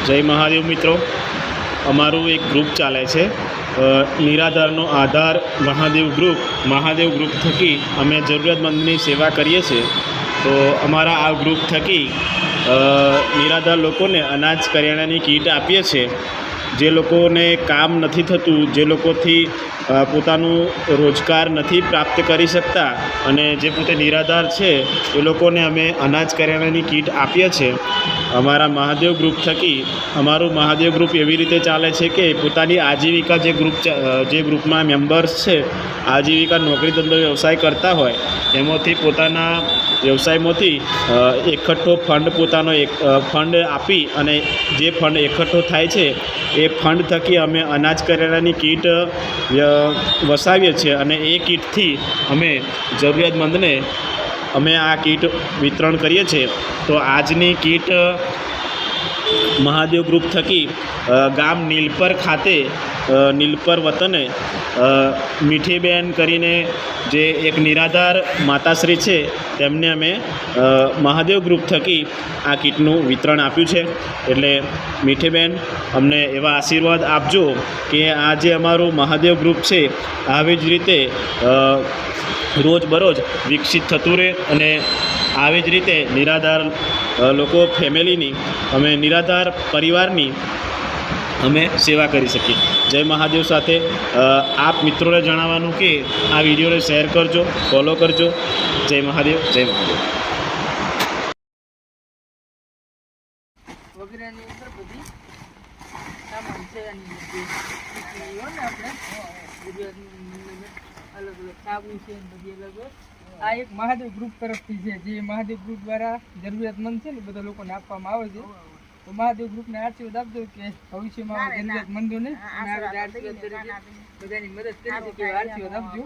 जय महादेव मित्रों, अमारू एक ग्रुप चाले छे निराधारनो आधार महादेव ग्रुप थकी अमे जरूरतमंदनी सेवा करीए छे। तो अमारा आ ग्रुप थकी निराधार लोकोने अनाज करियाणानी किट आपीए छे। जे लोकोने काम नथी थतुं, जे लोकोथी पोतानुं रोजगार नहीं प्राप्त करी सकता अने जे पोते निराधार छे ए लोकोने अमे अनाज करियाणानी किट आपीए छे। अमारा महादेव ग्रुप थकी अमारू महादेव ग्रुप एवी रीते चाले छे कि पोतानी आजीविका जे ग्रुप में मेम्बर्स छे आजीविका नौकरी धंधो व्यवसाय करता होय एमांथी पोताना व्यवसायमांथी एकठ्ठो फंड पोतानो एक फंड आपी अने जे फंड एकठ्ठो थाय छे ए फंड थकी अमे अनाज करियाणानी किट वसावीए छीए अने ए किटथी अमे जरूरियातमंदने अमे आ किट वितरण करीए छीए। तो आजनी किट महादेव ग्रुप थकी गाम नीलपर खाते नीलपर वतने मीठीबेन करीने जे एक निराधार माताश्री छे तेमने अमे महादेव ग्रुप थकी आ किटनुं वितरण आप्युं छे। एटले मीठीबेन अमने एवा आशीर्वाद आपजो कि आ जे अमारुं महादेव ग्रुप छे आवी ज रीते रोज बरोज विकसित थतुं रहे अने आवी ज रीते निराधार लोको फेमिलीनी अमे निराधार परिवारनी अमे सेवा करी सकीए। जय महादेव साथे आप मित्रों ने जणाववानुं कि आ विडियो ने शेर करजो, फॉलो करजो। जय महादेव, जय महादेव। વગેરેની અંદર બધી સામાન છે એની જે હોય ને આપણે ગુજરાતની અલગ અલગ સાબુ છે ને બધી અલગ આ એક મહાદેવ ગ્રુપ તરફથી છે જે મહાદેવ ગ્રુપ દ્વારા જરૂરિયાતમંદ છે ને બધા લોકોને આપવામાં આવે છે। તો મહાદેવ ગ્રુપને આશીર્વાદ આપજો કે ભવિષ્યમાં જરૂરિયાતમંદોને આશીર્વાદ તરીકે બધાની મદદ કરી શકે આશીર્વાદ આપજો।